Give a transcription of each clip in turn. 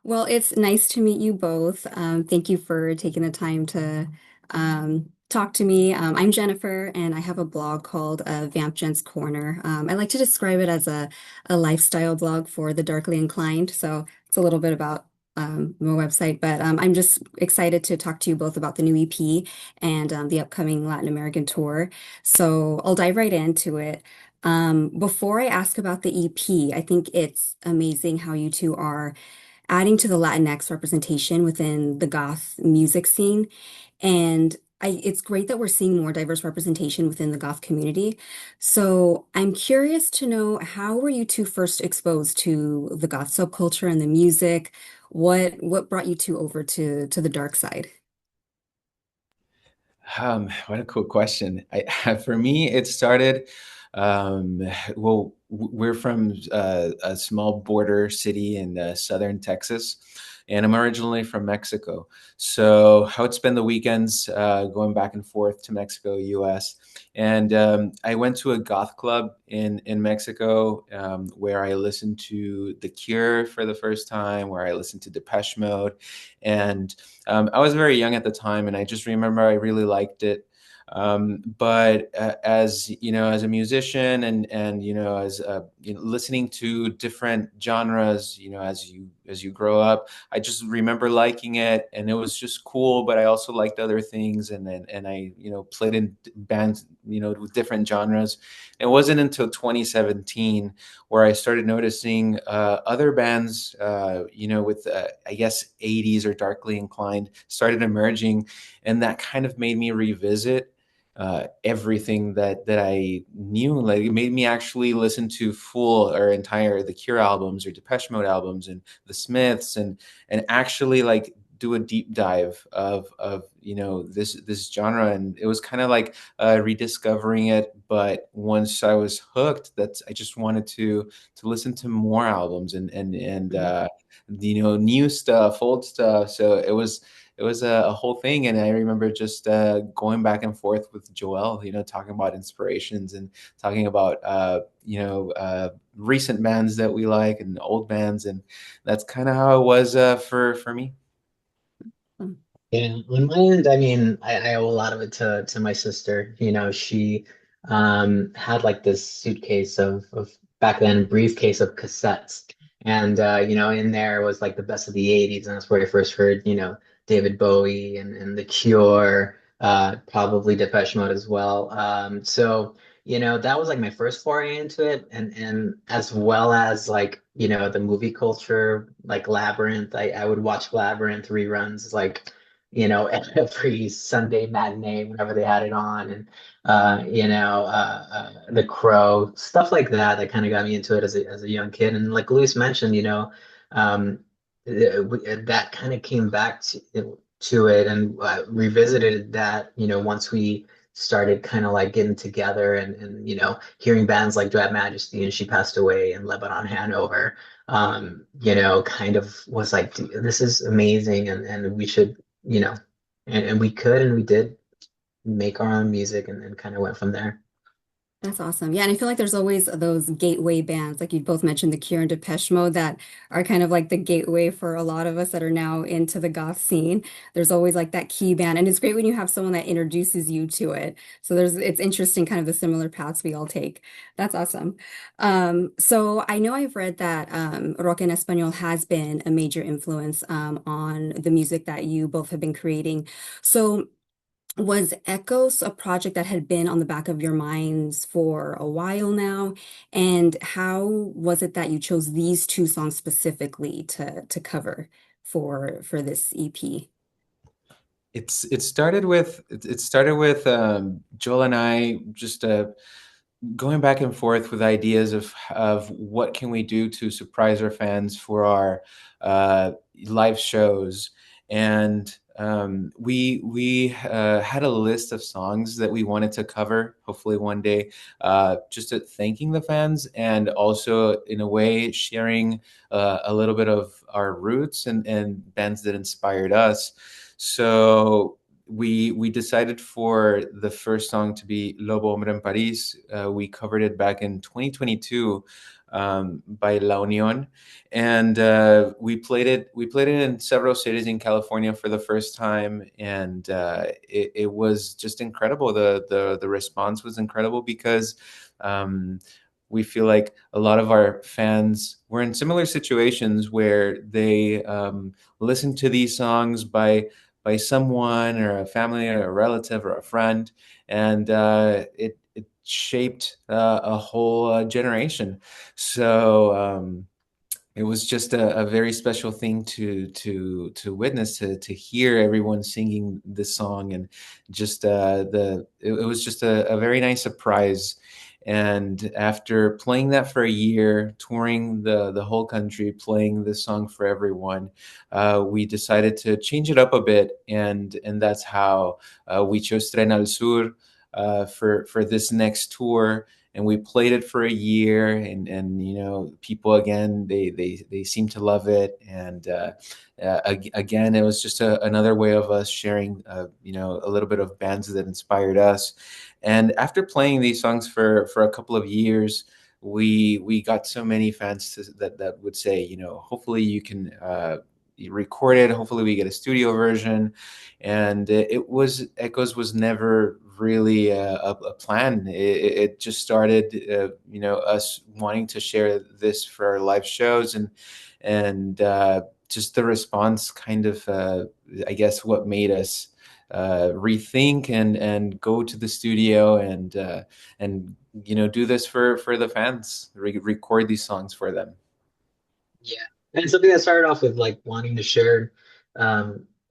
Well, it's nice to meet you both. Thank you for taking the time to talk to me. I'm Jennifer, and I have a blog called Vamp Jen's Corner. I like to describe it as a lifestyle blog for the darkly inclined. So it's a little bit about my website, but I'm just excited to talk to you both about the new EP and the upcoming Latin American tour. So I'll dive right into it. Before I ask about the EP, I think it's amazing how you two are adding to the Latinx representation within the goth music scene. And it's great that we're seeing more diverse representation within the goth community. So I'm curious to know, how were you two first exposed to the goth subculture and the music? What brought you two over to the dark side? What a cool question. For me, it started, um, we're from a small border city in southern Texas, and I'm originally from Mexico. So I would spend the weekends going back and forth to Mexico, US. And I went to a goth club in Mexico where I listened to The Cure for the first time, where I listened to Depeche Mode. And I was very young at the time, and I just remember I really liked it. But as you know, as a musician, and as listening to different genres, as you grow up, I just remember liking it, and it was just cool. But I also liked other things, and I played in bands with different genres. It wasn't until 2017 where I started noticing other bands, with I guess 80s or darkly inclined started emerging, and that kind of made me revisit everything that I knew. Like, it made me actually listen to full or entire The Cure albums or Depeche Mode albums and The Smiths, and actually like do a deep dive of this genre. And it was kind of like rediscovering it. But once I was hooked, that's I just wanted to listen to more albums and new stuff, old stuff. So it was a whole thing. And I remember just going back and forth with Joel, talking about inspirations and talking about recent bands that we like and old bands. And that's kind of how it was for me. Yeah, on my end, I mean, I owe a lot of it to my sister. She had like this suitcase of back then briefcase of cassettes. And in there was like the best of the 80s, and that's where I first heard, David Bowie and The Cure, probably Depeche Mode as well. So, that was like my first foray into it, and as well as like, the movie culture, like Labyrinth. I would watch Labyrinth reruns like every Sunday matinee whenever they had it on, and The Crow, stuff like that. That kind of got me into it as a young kid. And like Luis mentioned, um, that kind of came back to it, and revisited that. Once we started kind of like getting together, and hearing bands like Dread Majesty and She Passed Away and Lebanon Hanover, kind of was like, this is amazing, and we should, you know, and we could, and we did make our own music, and kind of went from there. That's awesome. Yeah, and I feel like there's always those gateway bands, like you both mentioned, The Cure and Depeche Mode, that are kind of like the gateway for a lot of us that are now into the goth scene. There's always like that key band, and it's great when you have someone that introduces you to it. So it's interesting, kind of the similar paths we all take. That's awesome. So I know I've read that rock en español has been a major influence on the music that you both have been creating. So was Echoes a project that had been on the back of your minds for a while now? And how was it that you chose these two songs specifically to cover for this EP? It started with Joel and I just going back and forth with ideas of what can we do to surprise our fans for our live shows. And we had a list of songs that we wanted to cover, hopefully one day, just at thanking the fans, and also in a way sharing a little bit of our roots and bands that inspired us. So we decided for the first song to be Lobo Hombre en Paris. We covered it back in 2022 by La Union, and we played it in several cities in California for the first time, and it was just incredible. The response was incredible because um, we feel like a lot of our fans were in similar situations where they listened to these songs by someone or a family or a relative or a friend, and it shaped a whole generation. So it was just a very special thing to witness, to hear everyone singing this song, and just it was just a very nice surprise. And after playing that for a year, touring the whole country, playing this song for everyone, we decided to change it up a bit, and that's how we chose Tren al Sur for this next tour, and we played it for a year, and you know, people again, they seem to love it, and again, it was just another way of us sharing you know, a little bit of bands that inspired us. And after playing these songs for a couple of years, we got so many fans that would say, you know, hopefully you can record it, hopefully we get a studio version. And it was, Echoes was never really a plan. It just started, you know, us wanting to share this for our live shows, and just the response kind of, I guess, what made us rethink and go to the studio and you know, do this for the fans, record these songs for them. Yeah. And something that started off with like wanting to share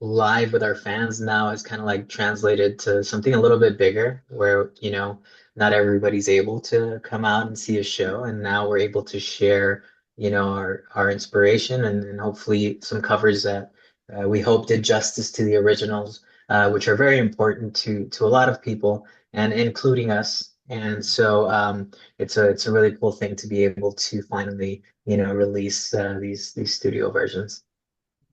live with our fans now has kind of like translated to something a little bit bigger where, you know, not everybody's able to come out and see a show. And now we're able to share, you know, our inspiration and hopefully some covers that we hope did justice to the originals, which are very important to a lot of people and including us. And so it's a really cool thing to be able to finally, you know, release these studio versions.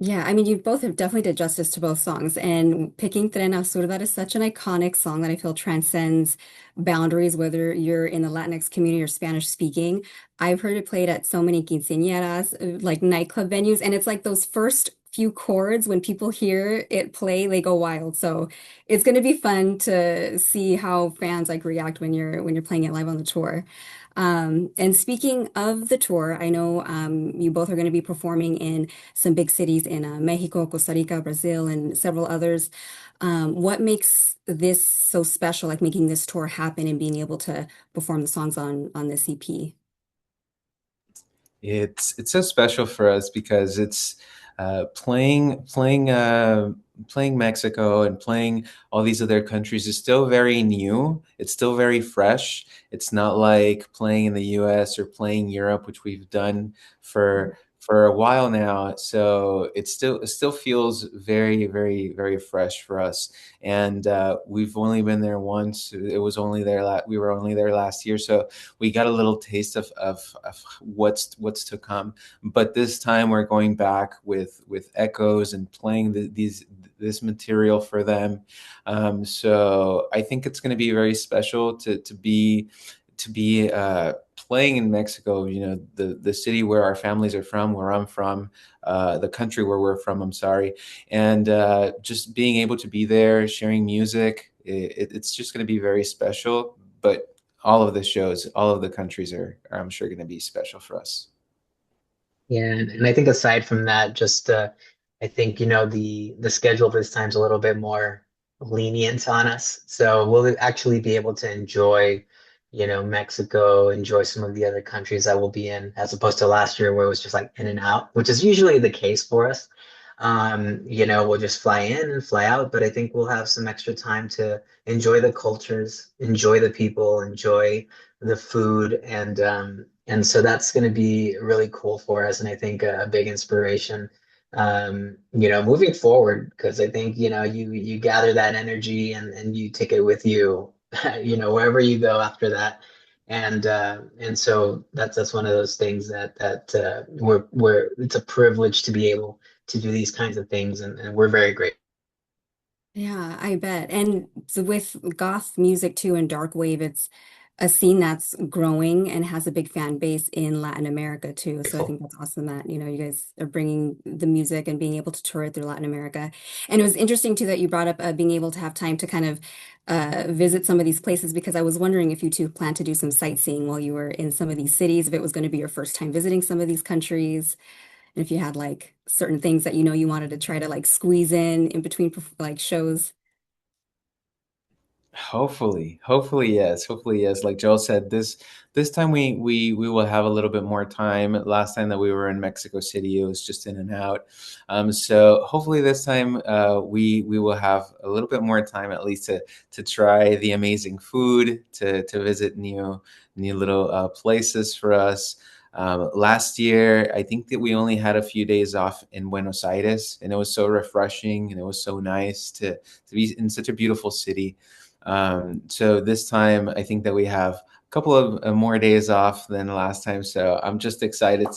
Yeah, I mean, you both have definitely did justice to both songs. And picking Tren Azul, that is such an iconic song that I feel transcends boundaries, whether you're in the Latinx community or Spanish speaking. I've heard it played at so many quinceañeras, like nightclub venues, and it's like those first few chords when people hear it play, they go wild. So it's going to be fun to see how fans like react when you're playing it live on the tour. And speaking of the tour, I know you both are going to be performing in some big cities in Mexico, Costa Rica, Brazil, and several others. What makes this so special, like making this tour happen and being able to perform the songs on this EP? It's so special for us because it's playing Mexico and playing all these other countries is still very new. It's still very fresh. It's not like playing in the US or playing Europe, which we've done for a while now. So it still feels very fresh for us. And we've only been there once. It was only there we were only there last year, so we got a little taste of what's to come. But this time we're going back with Echoes and playing this material for them. So I think it's going to be very special to be playing in Mexico. You know, the city where our families are from, where I'm from, the country where we're from. I'm sorry, and just being able to be there, sharing music. It's just going to be very special. But all of the shows, all of the countries are I'm sure going to be special for us. Yeah, and I think aside from that, just I think, you know, the schedule this time's a little bit more lenient on us. So we'll actually be able to enjoy, you know, Mexico, enjoy some of the other countries that we'll be in, as opposed to last year where it was just like in and out, which is usually the case for us. You know, we'll just fly in and fly out, but I think we'll have some extra time to enjoy the cultures, enjoy the people, enjoy the food, and so that's going to be really cool for us, and I think a big inspiration, you know, moving forward, because I think, you know, you gather that energy and you take it with you, you know, wherever you go after that, and so that's one of those things that we're it's a privilege to be able to do these kinds of things, and we're very grateful. Yeah, I bet. And so with goth music too and dark wave, it's a scene that's growing and has a big fan base in Latin America too. So I think Grateful. that's awesome that, you guys are bringing the music and being able to tour it through Latin America. And it was interesting too that you brought up being able to have time to kind of visit some of these places because I was wondering if you two plan to do some sightseeing while you were in some of these cities, if it was going to be your first time visiting some of these countries, and if you had like certain things that you wanted to try to like squeeze in between like shows. Hopefully yes. Hopefully yes. Like Joel said, this time we will have a little bit more time. Last time that we were in Mexico City, it was just in and out. So hopefully this time we will have a little bit more time at least to try the amazing food, to visit new little places for us. Last year, I think that we only had a few days off in Buenos Aires, and it was so refreshing and it was so nice to be in such a beautiful city. So this time, I think that we have a couple of more days off than last time. So I'm just excited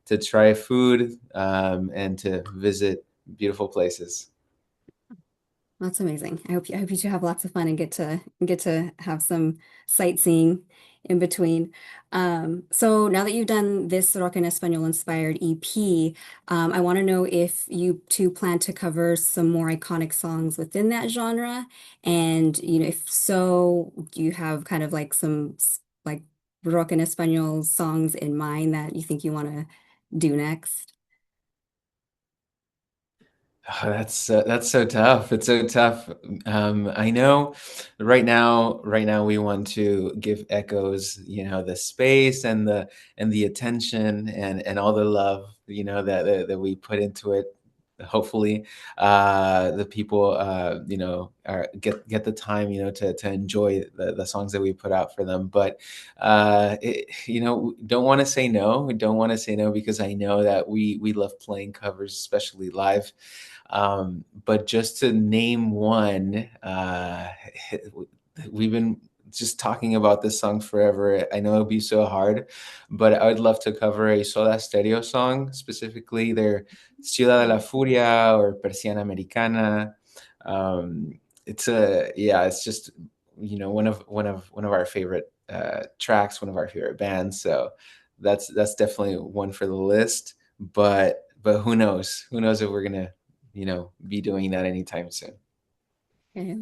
to try food and to visit beautiful places. That's amazing. I hope you two have lots of fun and get to have some sightseeing in between. So now that you've done this Rock en Español inspired EP, I want to know if you two plan to cover some more iconic songs within that genre, and if so, do you have kind of like some like Rock en Español songs in mind that you think you want to do next? Oh, that's so tough. It's so tough. I know right now we want to give Echoes, the space and the attention and all the love, that we put into it. Hopefully, the people, get the time, to enjoy the songs that we put out for them. But, don't want to say no. We don't want to say no because I know that we love playing covers, especially live. But just to name one, we've been just talking about this song forever. I know it'd be so hard, but I would love to cover a Soda Stereo song, specifically their Ciudad de la Furia or Persiana Americana. It's just one of our favorite tracks, one of our favorite bands. So that's definitely one for the list. But who knows? Who knows if we're gonna be doing that anytime soon. Okay.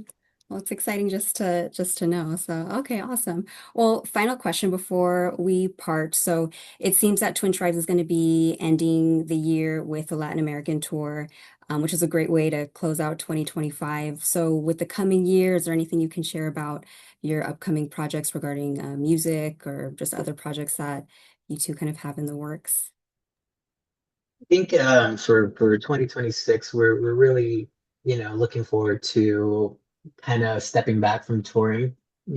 Well, it's exciting just to know. So, okay, awesome. Well, final question before we part. So, it seems that Twin Tribes is going to be ending the year with a Latin American tour, which is a great way to close out 2025. So, with the coming year, is there anything you can share about your upcoming projects regarding music or just other projects that you two kind of have in the works? I think for 2026, we're really, looking forward to kind of stepping back from touring.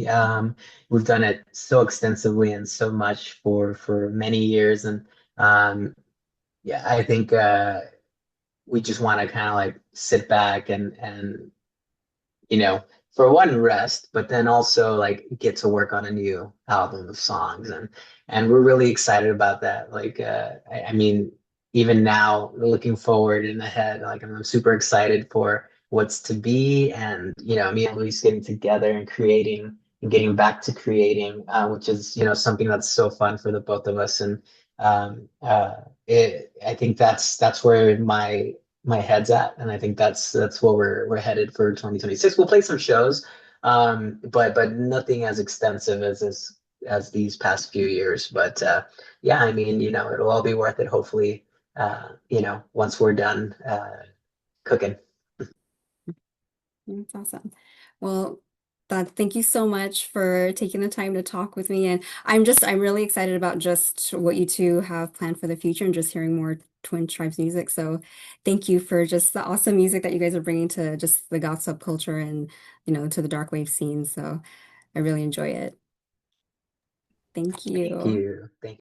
Um, we've done it so extensively and so much for many years, and yeah, I think we just want to kind of like sit back and for one rest, but then also like get to work on a new album of songs, and we're really excited about that. Like I mean, even now looking forward and ahead, like I'm super excited for what's to be, and me and Luis getting together and creating and getting back to creating, which is something that's so fun for the both of us. And um, uh, I think that's where my head's at, and I think that's what we're headed for 2026. We'll play some shows, but nothing as extensive as these past few years. But yeah, I mean, it'll all be worth it. Hopefully, once we're done cooking. That's awesome. Well, thank you so much for taking the time to talk with me. And I'm really excited about just what you two have planned for the future and just hearing more Twin Tribes music. So thank you for just the awesome music that you guys are bringing to just the goth subculture and, to the darkwave scene. So I really enjoy it. Thank Thank you. you. Thank